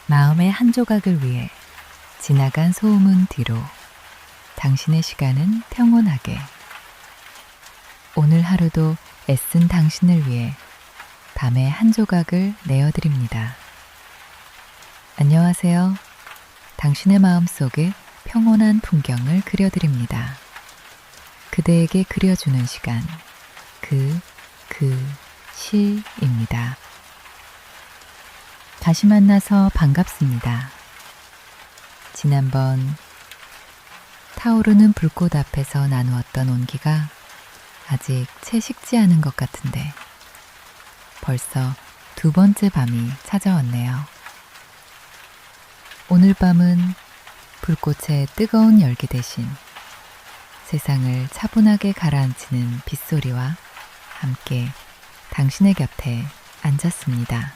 마음의 한 조각을 위해 지나간 소음은 뒤로 당신의 시간은 평온하게 오늘 하루도 애쓴 당신을 위해 밤의 한 조각을 내어드립니다. 안녕하세요. 당신의 마음속에 평온한 풍경을 그려드립니다. 그대에게 그려주는 시간, 시입니다. 다시 만나서 반갑습니다. 지난번 타오르는 불꽃 앞에서 나누었던 온기가 아직 채 식지 않은 것 같은데 벌써 두 번째 밤이 찾아왔네요. 오늘 밤은 불꽃의 뜨거운 열기 대신 세상을 차분하게 가라앉히는 빗소리와 함께 당신의 곁에 앉았습니다.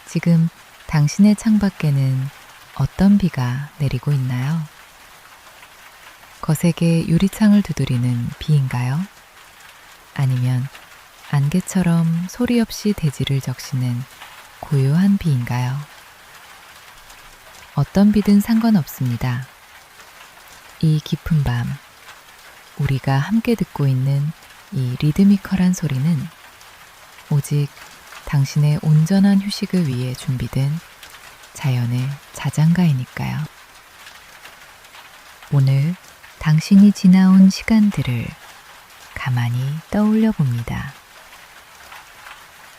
지금 당신의 창밖에는 어떤 비가 내리고 있나요? 거세게 유리창을 두드리는 비인가요? 아니면 안개처럼 소리 없이 대지를 적시는 고요한 비인가요? 어떤 비든 상관없습니다. 이 깊은 밤, 우리가 함께 듣고 있는 이 리드미컬한 소리는 오직 당신의 온전한 휴식을 위해 준비된 자연의 자장가이니까요. 오늘 당신이 지나온 시간들을 가만히 떠올려 봅니다.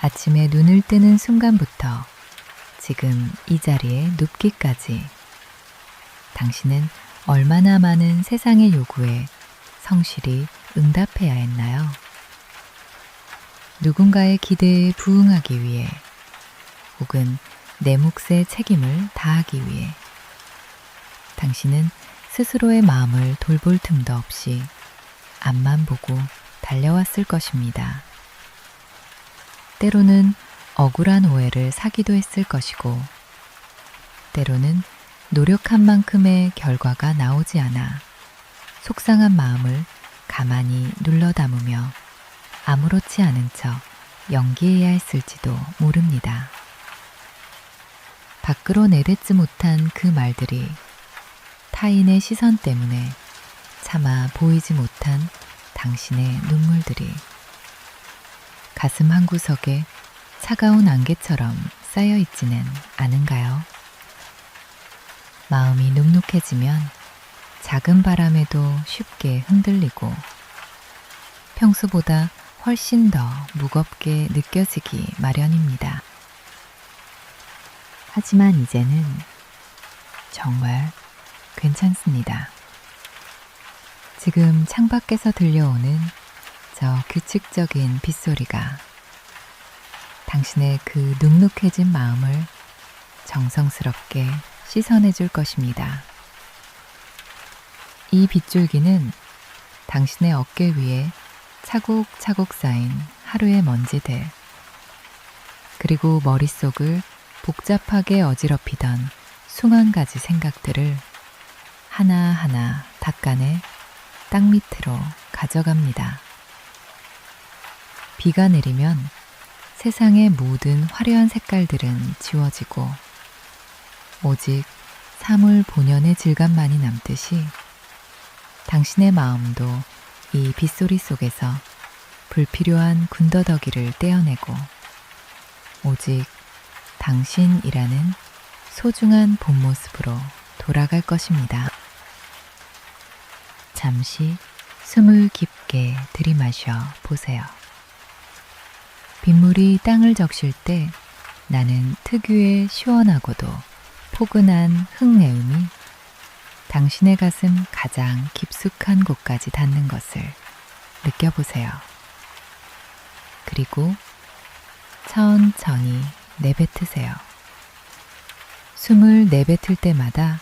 아침에 눈을 뜨는 순간부터 지금 이 자리에 눕기까지 당신은 얼마나 많은 세상의 요구에 성실히 응답해야 했나요? 누군가의 기대에 부응하기 위해 혹은 내 몫의 책임을 다하기 위해 당신은 스스로의 마음을 돌볼 틈도 없이 앞만 보고 달려왔을 것입니다. 때로는 억울한 오해를 사기도 했을 것이고 때로는 노력한 만큼의 결과가 나오지 않아 속상한 마음을 가만히 눌러 담으며 아무렇지 않은 척 연기해야 했을지도 모릅니다. 밖으로 내뱉지 못한 그 말들이 타인의 시선 때문에 차마 보이지 못한 당신의 눈물들이 가슴 한구석에 차가운 안개처럼 쌓여 있지는 않은가요? 마음이 눅눅해지면 작은 바람에도 쉽게 흔들리고 평소보다 훨씬 더 무겁게 느껴지기 마련입니다. 하지만 이제는 정말 괜찮습니다. 지금 창밖에서 들려오는 저 규칙적인 빗소리가 당신의 그 눅눅해진 마음을 정성스럽게 씻어내 줄 것입니다. 이 빗줄기는 당신의 어깨 위에 차곡차곡 쌓인 하루의 먼지들, 그리고 머릿속을 복잡하게 어지럽히던 수만 가지 생각들을 하나하나 닦아내 땅 밑으로 가져갑니다. 비가 내리면 세상의 모든 화려한 색깔들은 지워지고 오직 사물 본연의 질감만이 남듯이 당신의 마음도 이 빗소리 속에서 불필요한 군더더기를 떼어내고 오직 당신이라는 소중한 본 모습으로 돌아갈 것입니다. 잠시 숨을 깊게 들이마셔 보세요. 빗물이 땅을 적실 때 나는 특유의 시원하고도 포근한 흙내음이 당신의 가슴 가장 깊숙한 곳까지 닿는 것을 느껴보세요. 그리고 천천히 내뱉으세요. 숨을 내뱉을 때마다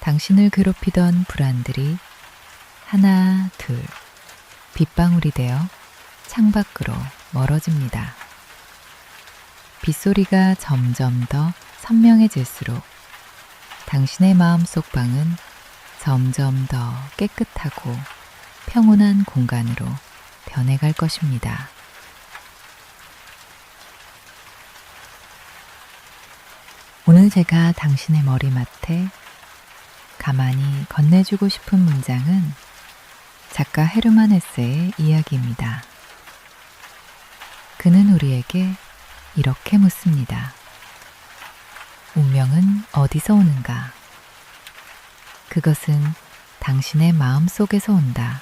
당신을 괴롭히던 불안들이 하나, 둘, 빗방울이 되어 창밖으로 멀어집니다. 빗소리가 점점 더 선명해질수록 당신의 마음속 방은 점점 더 깨끗하고 평온한 공간으로 변해갈 것입니다. 오늘 제가 당신의 머리맡에 가만히 건네주고 싶은 문장은 작가 헤르만 헤세의 이야기입니다. 그는 우리에게 이렇게 묻습니다. 운명은 어디서 오는가? 그것은 당신의 마음 속에서 온다.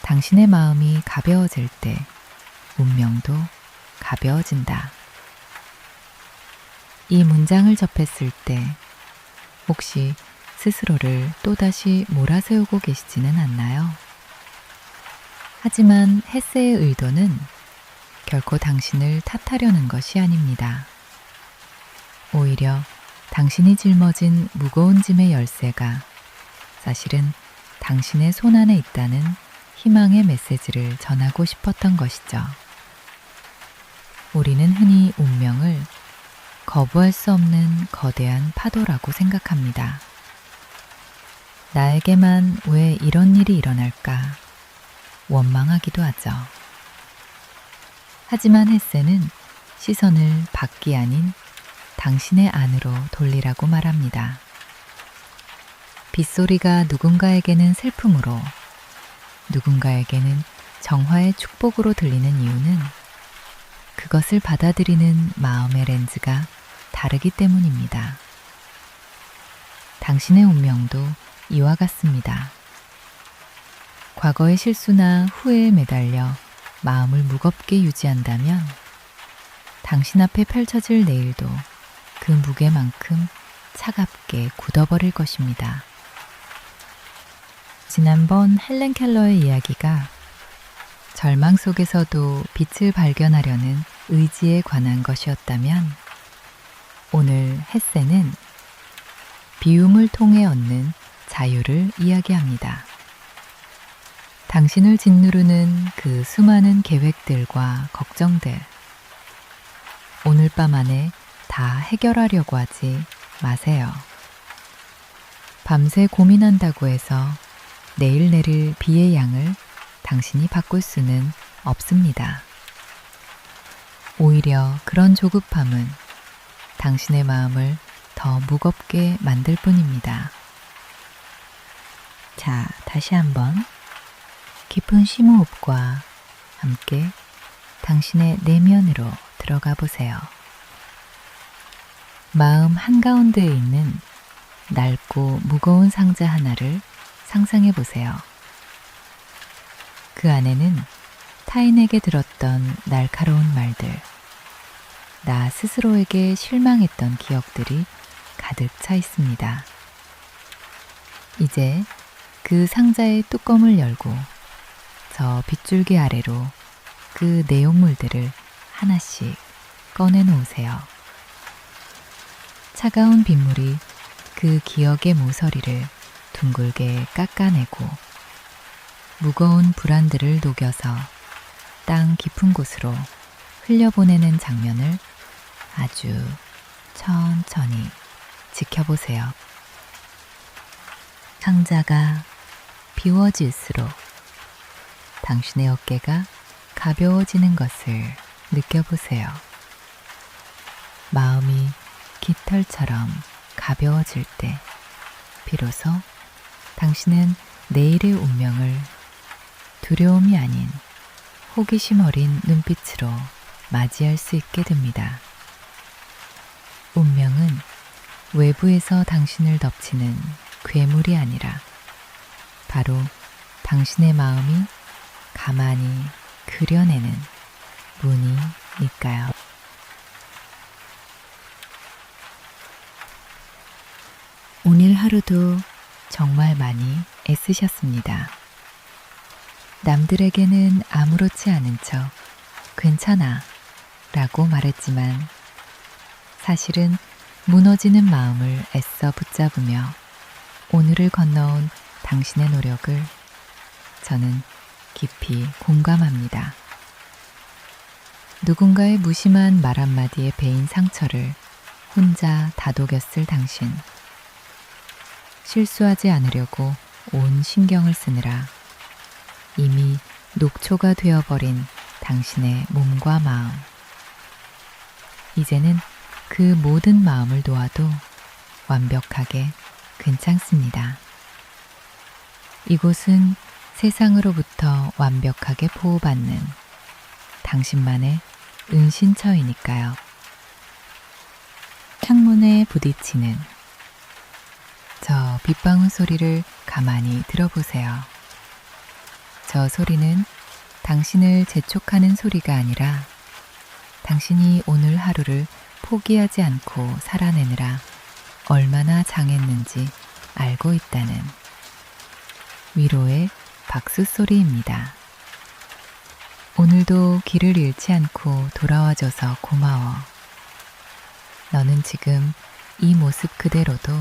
당신의 마음이 가벼워질 때 운명도 가벼워진다. 이 문장을 접했을 때 혹시 스스로를 또다시 몰아세우고 계시지는 않나요? 하지만 헤세의 의도는 결코 당신을 탓하려는 것이 아닙니다. 오히려 당신이 짊어진 무거운 짐의 열쇠가 사실은 당신의 손안에 있다는 희망의 메시지를 전하고 싶었던 것이죠. 우리는 흔히 운명을 거부할 수 없는 거대한 파도라고 생각합니다. 나에게만 왜 이런 일이 일어날까 원망하기도 하죠. 하지만 헤세는 시선을 밖이 아닌 당신의 안으로 돌리라고 말합니다. 빗소리가 누군가에게는 슬픔으로, 누군가에게는 정화의 축복으로 들리는 이유는 그것을 받아들이는 마음의 렌즈가 다르기 때문입니다. 당신의 운명도 이와 같습니다. 과거의 실수나 후회에 매달려 마음을 무겁게 유지한다면 당신 앞에 펼쳐질 내일도 그 무게만큼 차갑게 굳어버릴 것입니다. 지난번 헬렌 켈러의 이야기가 절망 속에서도 빛을 발견하려는 의지에 관한 것이었다면 오늘 헤세는 비움을 통해 얻는 자유를 이야기합니다. 당신을 짓누르는 그 수많은 계획들과 걱정들, 오늘 밤 안에 다 해결하려고 하지 마세요. 밤새 고민한다고 해서 내일 내릴 비의 양을 당신이 바꿀 수는 없습니다. 오히려 그런 조급함은 당신의 마음을 더 무겁게 만들 뿐입니다. 자, 다시 한번 깊은 심호흡과 함께 당신의 내면으로 들어가 보세요. 마음 한가운데에 있는 낡고 무거운 상자 하나를 상상해 보세요. 그 안에는 타인에게 들었던 날카로운 말들, 나 스스로에게 실망했던 기억들이 가득 차 있습니다. 이제 그 상자의 뚜껑을 열고 저 빗줄기 아래로 그 내용물들을 하나씩 꺼내 놓으세요. 차가운 빗물이 그 기억의 모서리를 둥글게 깎아내고 무거운 불안들을 녹여서 땅 깊은 곳으로 흘려보내는 장면을 아주 천천히 지켜보세요. 상자가 비워질수록 당신의 어깨가 가벼워지는 것을 느껴보세요. 마음이 깃털처럼 가벼워질 때 비로소 당신은 내일의 운명을 두려움이 아닌 호기심 어린 눈빛으로 맞이할 수 있게 됩니다. 운명은 외부에서 당신을 덮치는 괴물이 아니라 바로 당신의 마음이 가만히 그려내는 문이니까요. 오늘 하루도 정말 많이 애쓰셨습니다. 남들에게는 아무렇지 않은 척 괜찮아 라고 말했지만 사실은 무너지는 마음을 애써 붙잡으며 오늘을 건너온 당신의 노력을 저는 깊이 공감합니다. 누군가의 무심한 말 한마디에 베인 상처를 혼자 다독였을 당신. 실수하지 않으려고 온 신경을 쓰느라 이미 녹초가 되어버린 당신의 몸과 마음. 이제는 그 모든 마음을 놓아도 완벽하게 괜찮습니다. 이곳은 세상으로부터 완벽하게 보호받는 당신만의 은신처이니까요. 창문에 부딪히는 저 빗방울 소리를 가만히 들어보세요. 저 소리는 당신을 재촉하는 소리가 아니라 당신이 오늘 하루를 포기하지 않고 살아내느라 얼마나 장했는지 알고 있다는 위로의 박수 소리입니다. 오늘도 길을 잃지 않고 돌아와줘서 고마워. 너는 지금 이 모습 그대로도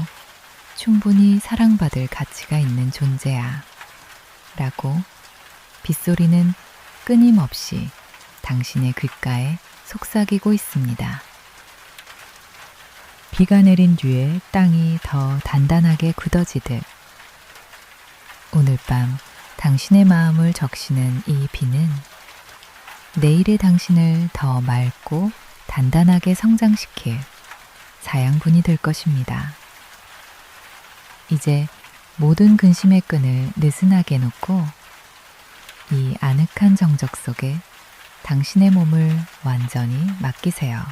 충분히 사랑받을 가치가 있는 존재야. 라고 빗소리는 끊임없이 당신의 귓가에 속삭이고 있습니다. 비가 내린 뒤에 땅이 더 단단하게 굳어지듯 오늘 밤 당신의 마음을 적시는 이 비는 내일의 당신을 더 맑고 단단하게 성장시킬 사양분이 될 것입니다. 이제 모든 근심의 끈을 느슨하게 놓고 이 아늑한 정적 속에 당신의 몸을 완전히 맡기세요.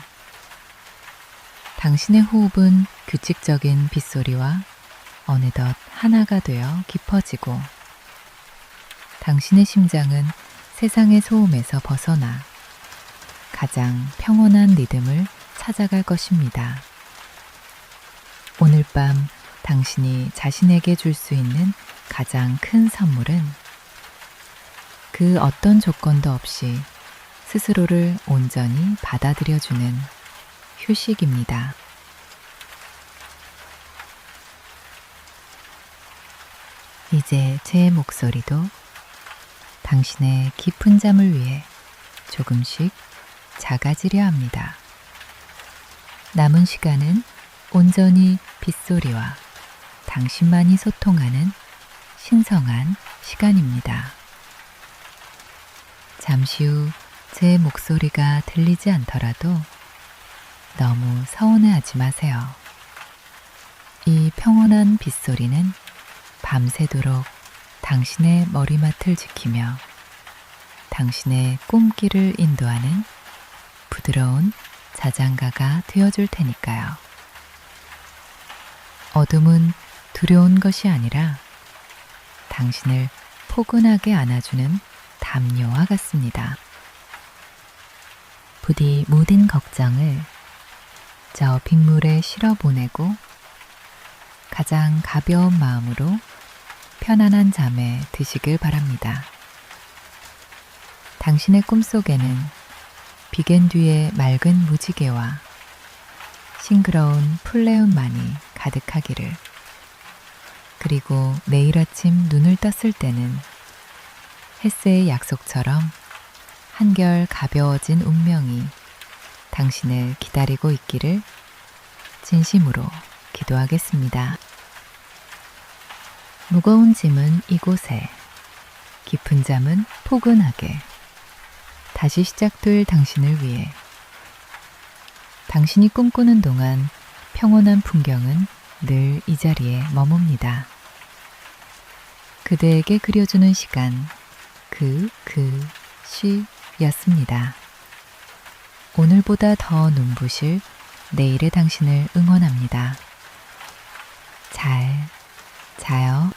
당신의 호흡은 규칙적인 빗소리와 어느덧 하나가 되어 깊어지고 당신의 심장은 세상의 소음에서 벗어나 가장 평온한 리듬을 찾아갈 것입니다. 오늘 밤 당신이 자신에게 줄 수 있는 가장 큰 선물은 그 어떤 조건도 없이 스스로를 온전히 받아들여주는 휴식입니다. 이제 제 목소리도 당신의 깊은 잠을 위해 조금씩 작아지려 합니다. 남은 시간은 온전히 빗소리와 당신만이 소통하는 신성한 시간입니다. 잠시 후 제 목소리가 들리지 않더라도 너무 서운해하지 마세요. 이 평온한 빗소리는 밤새도록 당신의 머리맡을 지키며 당신의 꿈길을 인도하는 부드러운 자장가가 되어줄 테니까요. 어둠은 두려운 것이 아니라 당신을 포근하게 안아주는 담요와 같습니다. 부디 모든 걱정을 저 빗물에 실어보내고 가장 가벼운 마음으로 편안한 잠에 드시길 바랍니다. 당신의 꿈속에는 비겐 뒤의 맑은 무지개와 싱그러운 풀레온만이 가득하기를. 그리고 내일 아침 눈을 떴을 때는 햇새의 약속처럼 한결 가벼워진 운명이 당신을 기다리고 있기를 진심으로 기도하겠습니다. 무거운 짐은 이곳에, 깊은 잠은 포근하게 다시 시작될 당신을 위해. 당신이 꿈꾸는 동안 평온한 풍경은 늘 이 자리에 머뭅니다. 그대에게 그려주는 시간, 시였습니다. 오늘보다 더 눈부실 내일의 당신을 응원합니다. 잘 자요.